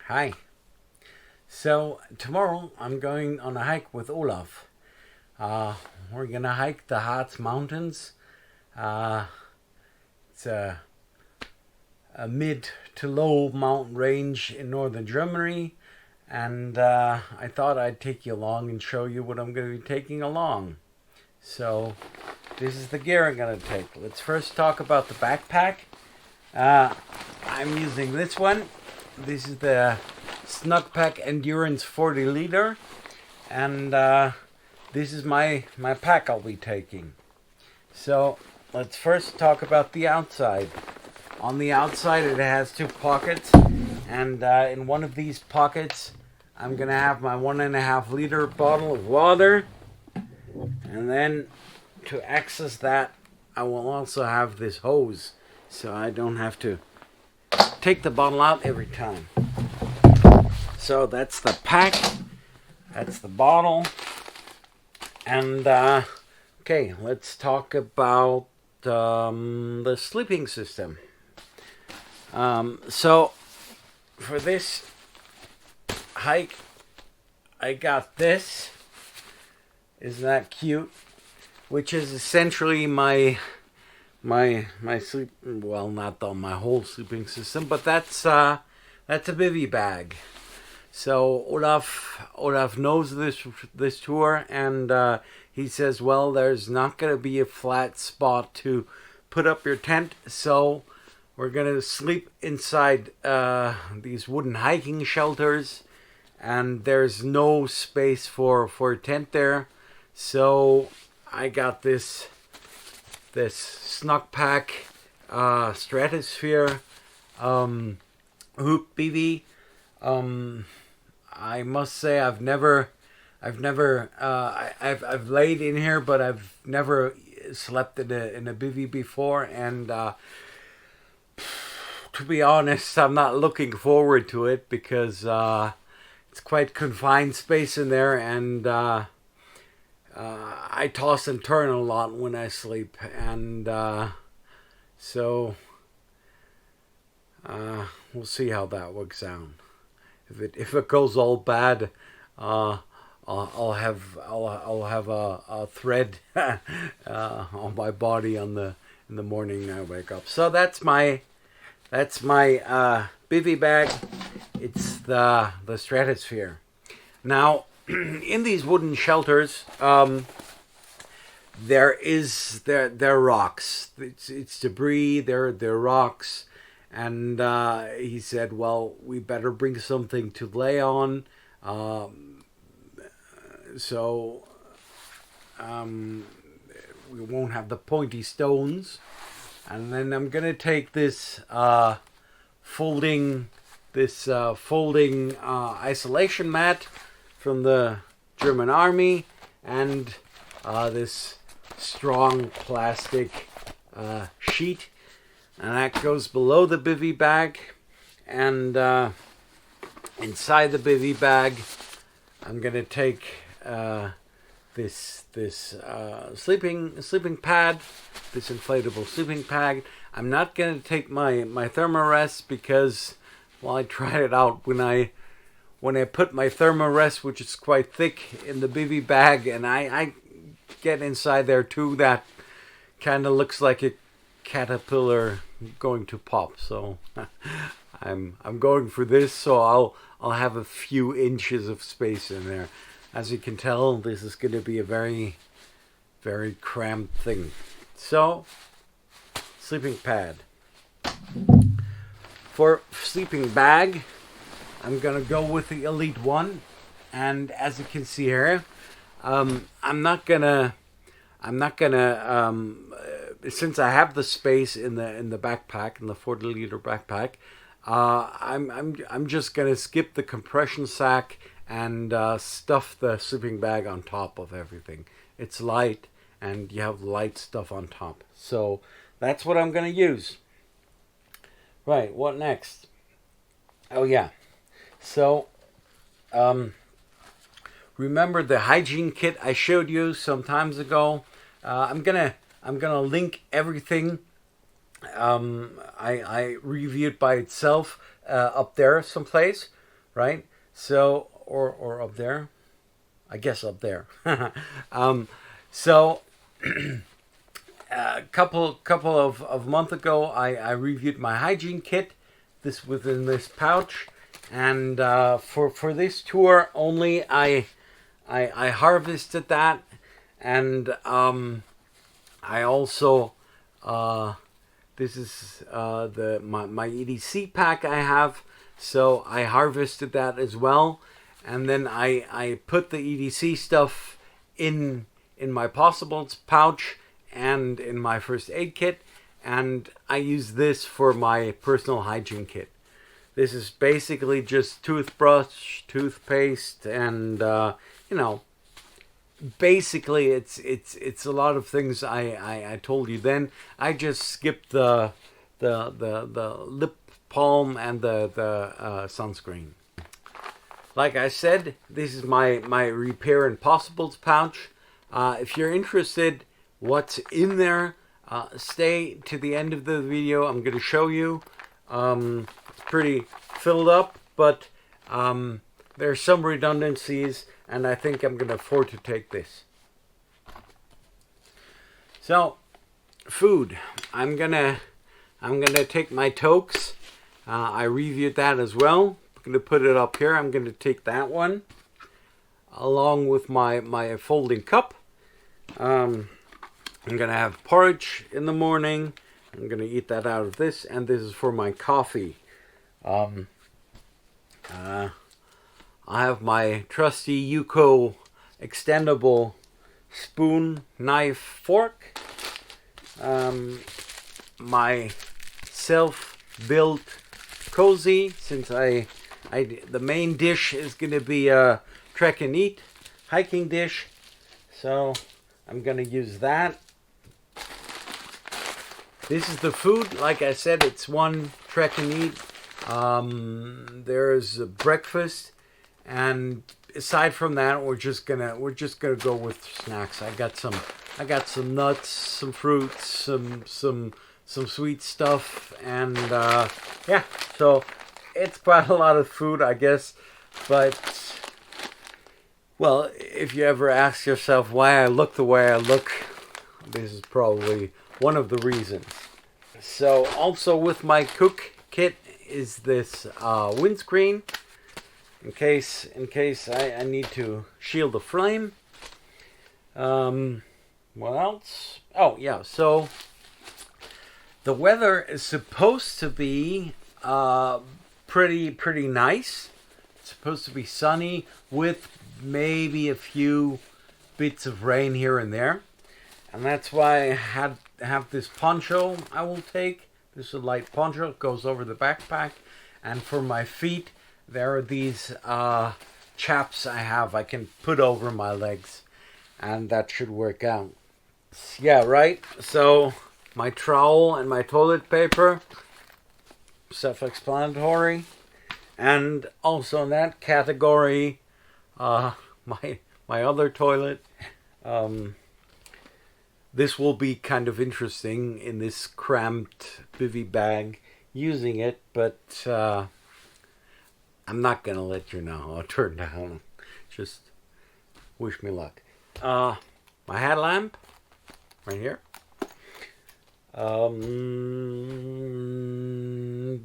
Hi. So tomorrow I'm going on a hike with Olaf. We're gonna hike the Harz Mountains. Uh, it's a mid to low mountain range in northern Germany, and I thought I'd take you along and show you what I'm going to be taking along. So this is the gear I'm going to take. Let's first talk about the backpack. I'm using this one. This is the Snugpak Endurance 40 liter, and this is my pack I'll be taking. So let's first talk about the outside. On the outside it has two pockets, and in one of these pockets I'm gonna have my 1.5 liter bottle of water, and then to access that I will also have this hose so I don't have to take the bottle out every time. So that's the pack, that's the bottle, and okay, let's talk about the sleeping system. So for this hike I got this. Isn't that cute? Which is essentially my sleep, well, not my whole sleeping system, but that's a bivy bag. So Olaf knows this tour, and he says, well, there's not going to be a flat spot to put up your tent, so we're going to sleep inside these wooden hiking shelters, and there's no space for a tent there. So I got this Snugpak Stratosphere hoop bivi. I must say I've laid in here, but I've never slept in a bivy before, and to be honest, I'm not looking forward to it because it's quite confined space in there, and I toss and turn a lot when I sleep, and so we'll see how that works out. If it goes all bad, I'll have a thread on my body in the morning I wake up. So that's my bivy bag. It's the Stratosphere. Now, in these wooden shelters, there are rocks. It's debris. There are rocks, and he said, "Well, we better bring something to lay on." So we won't have the pointy stones. And then I'm gonna take this folding isolation mat from the German army, and this strong plastic sheet, and that goes below the bivy bag. And inside the bivy bag I'm gonna take this sleeping pad, this inflatable sleeping pad. I'm not gonna take my thermarest because, well, I tried it out when I put my thermarest, which is quite thick, in the bivy bag, and I get inside there too. That kind of looks like a caterpillar going to pop. So I'm going for this. So I'll have a few inches of space in there. As you can tell, this is going to be a very, very cramped thing. So, sleeping pad. For sleeping bag, I'm going to go with the Elite One. And as you can see here, I'm not gonna since I have the space in the backpack, in the 40 liter backpack, I'm just gonna skip the compression sack and stuff the sleeping bag on top of everything. It's light, and you have light stuff on top. So that's what I'm gonna use. Right, what next? Oh yeah. So remember the hygiene kit I showed you some times ago? I'm gonna link everything. I reviewed by itself up there someplace. right? So, or up there, I guess up there. So a couple of months ago, I reviewed my hygiene kit. This within this pouch, and for this tour only, I harvested that, and I also this is my EDC pack I have, so I harvested that as well, and then I put the EDC stuff in my possibles pouch and in my first aid kit, and I use this for my personal hygiene kit. This is basically just toothbrush, toothpaste, and you know, basically it's a lot of things I told you then. I just skipped the lip balm and the sunscreen. Like I said, this is my repair and possibles pouch. If you're interested what's in there, stay to the end of the video. I'm going to show you. It's pretty filled up, but there's some redundancies, and I think I'm going to afford to take this. So, food. I'm gonna take my toques. I reviewed that as well. I'm going to put it up here. I'm going to take that one along with my folding cup. I'm going to have porridge in the morning. I'm going to eat that out of this, and this is for my coffee. I have my trusty Yuko extendable spoon, knife, fork. My self-built cozy, since the main dish is going to be a trek and eat hiking dish, so I'm going to use that. This is the food. Like I said, it's one trek and eat. There's a breakfast, and aside from that, we're just gonna go with snacks. I got some nuts, some fruits, some sweet stuff, and yeah. So it's quite a lot of food, I guess. But well, if you ever ask yourself why I look the way I look, this is probably one of the reasons. So also with my cook kit is this windscreen in case I need to shield the flame. What else? Oh yeah, so the weather is supposed to be pretty nice. It's supposed to be sunny with maybe a few bits of rain here and there. And that's why I have this poncho I will take. This is a light poncho. It goes over the backpack. And for my feet, there are these chaps I can put over my legs. And that should work out. Yeah, right? So, my trowel and my toilet paper. Self-explanatory. And also in that category, my other toilet. This will be kind of interesting in this cramped bivy bag using it, but I'm not going to let you know how it turned out. Just wish me luck. My headlamp, right here.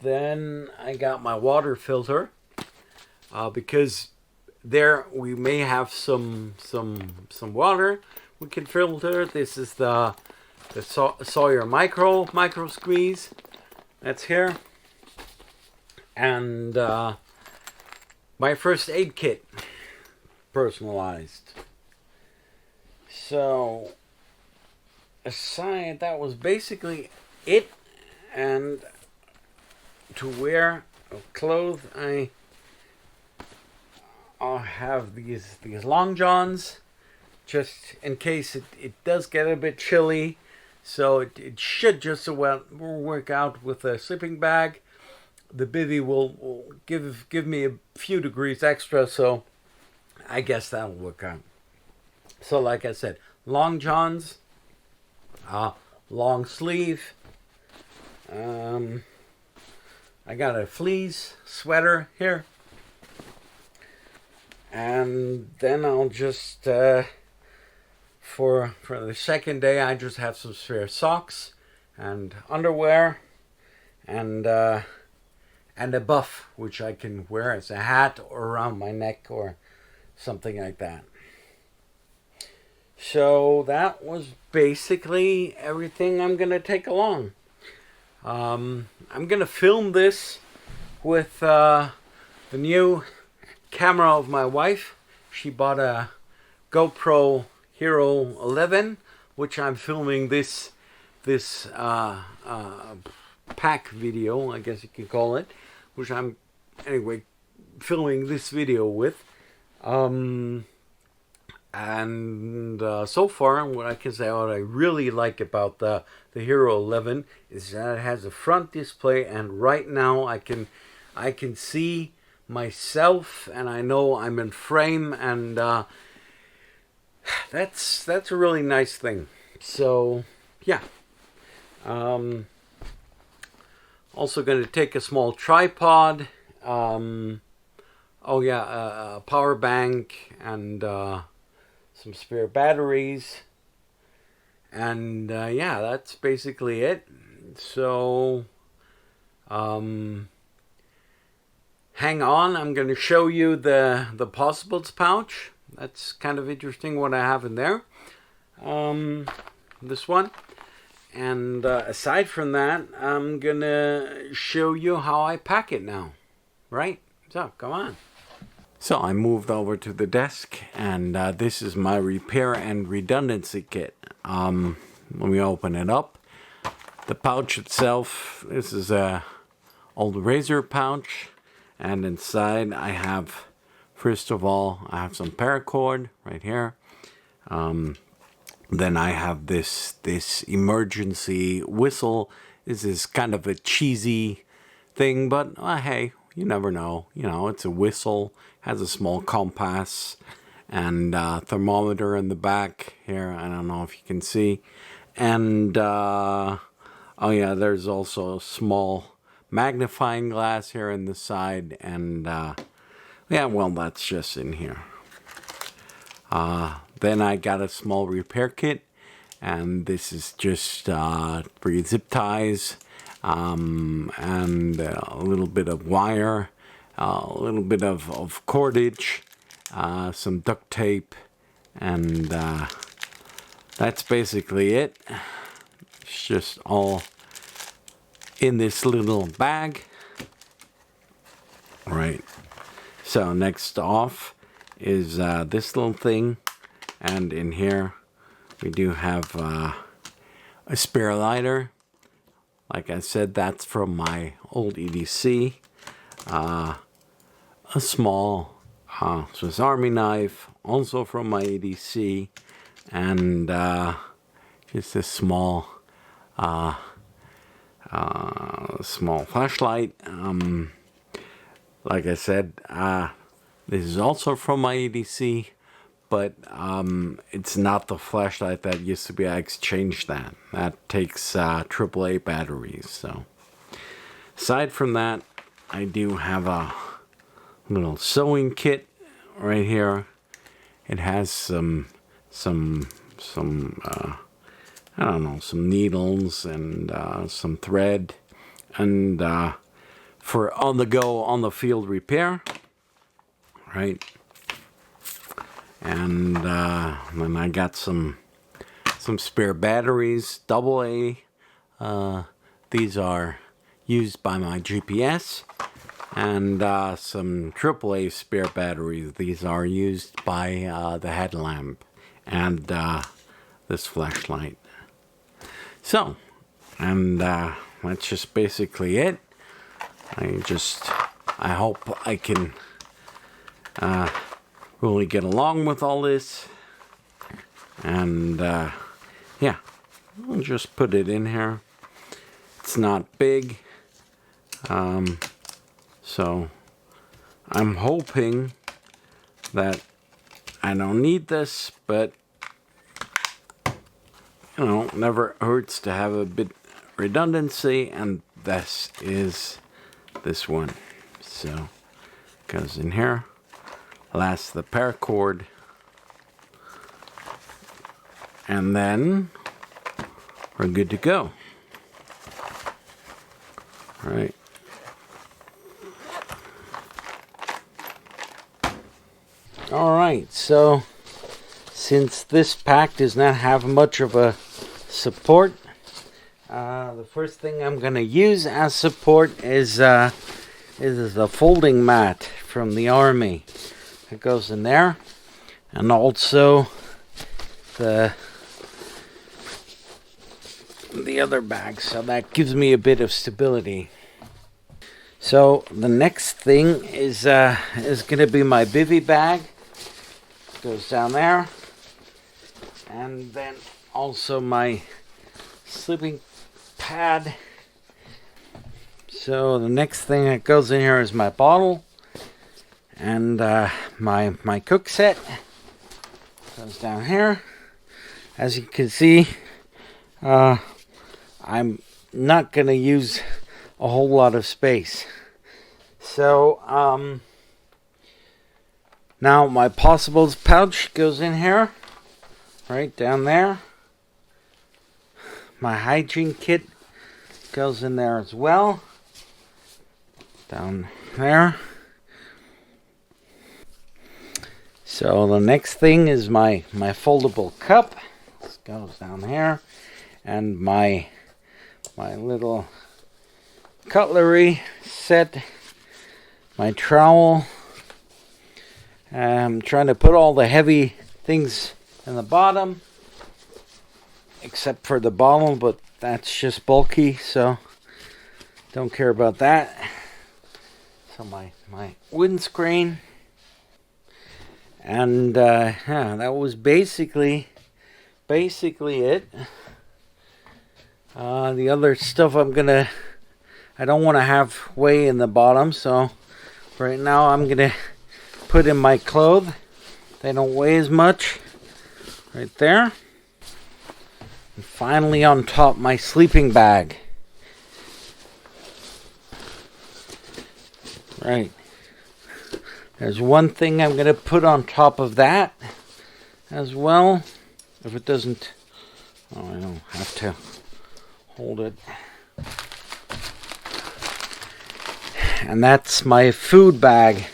Then I got my water filter, because there we may have some water we can filter. This is the Sawyer micro squeeze. That's here. And my first aid kit, personalized. So aside, that was basically it. And to wear clothes, I'll have these long johns, just in case it does get a bit chilly. So it should just about work out with a sleeping bag. The bivy will give me a few degrees extra, so I guess that'll work out. So like I said, long johns, long sleeve. I got a fleece sweater here. And then I'll just for the second day, I just have some spare socks and underwear and a buff, which I can wear as a hat or around my neck or something like that. So that was basically everything I'm gonna take along. I'm gonna film this with the new camera of my wife. She bought a GoPro Hero 11, which I'm filming this pack video, I guess you could call it, which I'm anyway filming this video with. So far, what I can say, what I really like about the Hero 11 is that it has a front display, and right now I can see myself, and I know I'm in frame, and that's a really nice thing. So yeah. Also going to take a small tripod. A power bank and some spare batteries. And yeah, that's basically it. So hang on, I'm going to show you the possibles pouch. That's kind of interesting what I have in there. This one. And aside from that, I'm going to show you how I pack it now. Right? So, come on. So, I moved over to the desk, and this is my repair and redundancy kit. Let me open it up. The pouch itself, this is a old razor pouch. And inside I have, first of all, I have some paracord right here. Then I have this emergency whistle. This is kind of a cheesy thing, but hey, you never know. You know, it's a whistle, has a small compass, and thermometer in the back here. I don't know if you can see. And oh yeah, there's also a small magnifying glass here in the side, and yeah, well, that's just in here. Then I got a small repair kit, and this is just 3 zip ties, and a little bit of wire, a little bit of cordage, some duct tape, and that's basically it. It's just all in this little bag. Right. So next off is this little thing. And in here, we do have a spare lighter. Like I said, that's from my old EDC. A small Swiss Army knife, also from my EDC. And just a small flashlight. Like I said, this is also from my EDC. But it's not the flashlight that used to be. I exchanged that. That takes AAA batteries. So, aside from that, I do have a little sewing kit right here. It has some I don't know, some needles and some thread, and for on the go, on the field repair, right? And then I got some spare batteries, AA. These are used by my GPS, and some AAA spare batteries. These are used by the headlamp and this flashlight. So, and that's just basically it. I hope I can really get along with all this, and yeah, I'll just put it in here. It's not big, so I'm hoping that I don't need this, but you know, never hurts to have a bit redundancy, and this is this one. So goes in here last the paracord, and then we're good to go. All right. All right, so since this pack does not have much of a support, the first thing I'm going to use as support is the folding mat from the army. It goes in there, and also the other bag, so that gives me a bit of stability. So the next thing is going to be my bivy bag. It goes down there, and then also my sleeping pad. So the next thing that goes in here is my bottle, and my cook set goes down here. As you can see, I'm not going to use a whole lot of space. So now my possibles pouch goes in here, right down there. My hygiene kit goes in there as well, down there. So the next thing is my foldable cup. This goes down here, and my little cutlery set, my trowel. I'm trying to put all the heavy things in the bottom, except for the bottle, but that's just bulky, so don't care about that. So my windscreen, and that was basically it. The other stuff I don't want to have way in the bottom, so right now I'm gonna put in my clothes. They don't weigh as much, right there. And finally on top, my sleeping bag. Right. There's one thing I'm going to put on top of that as well. If it doesn't, I don't have to hold it. And that's my food bag.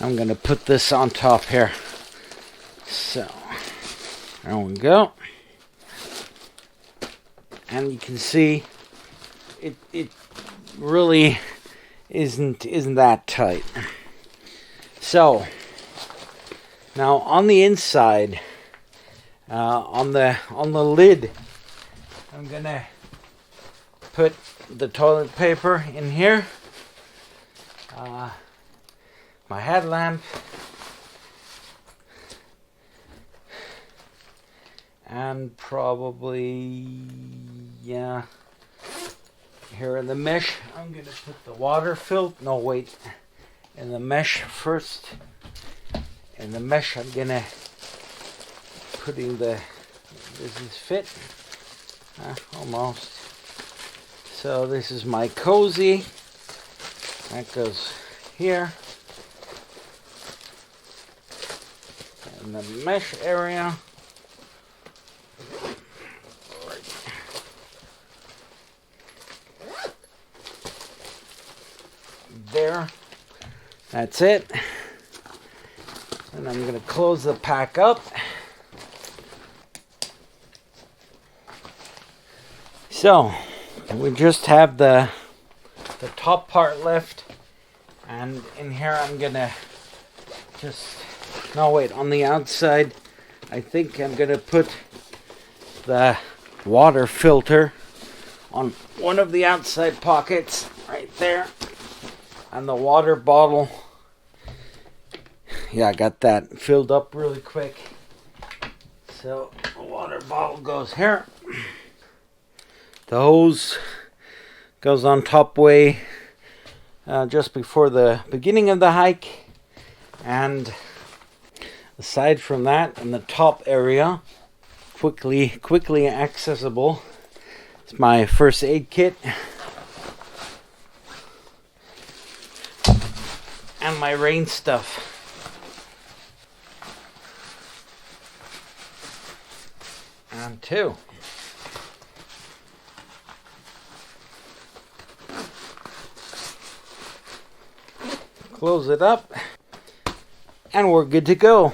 I'm going to put this on top here. So, there we go. And you can see it really isn't that tight. So now on the inside, on the lid, I'm gonna put the toilet paper in here, my headlamp, and probably, yeah, here in the mesh, I'm going to put the water filter. No, wait. In the mesh first. In the mesh, I'm going to putting the, this is fit. Almost. So this is my cozy. That goes here. In the mesh area. There, that's it, and I'm going to close the pack up. So we just have the top part left, and in here I'm going to on the outside I think I'm going to put the water filter on one of the outside pockets right there. And the water bottle, yeah, I got that filled up really quick. So the water bottle goes here. The hose goes on top way just before the beginning of the hike. And aside from that, in the top area, quickly accessible, it's my first aid kit. And my rain stuff. on too. Close it up, and we're good to go.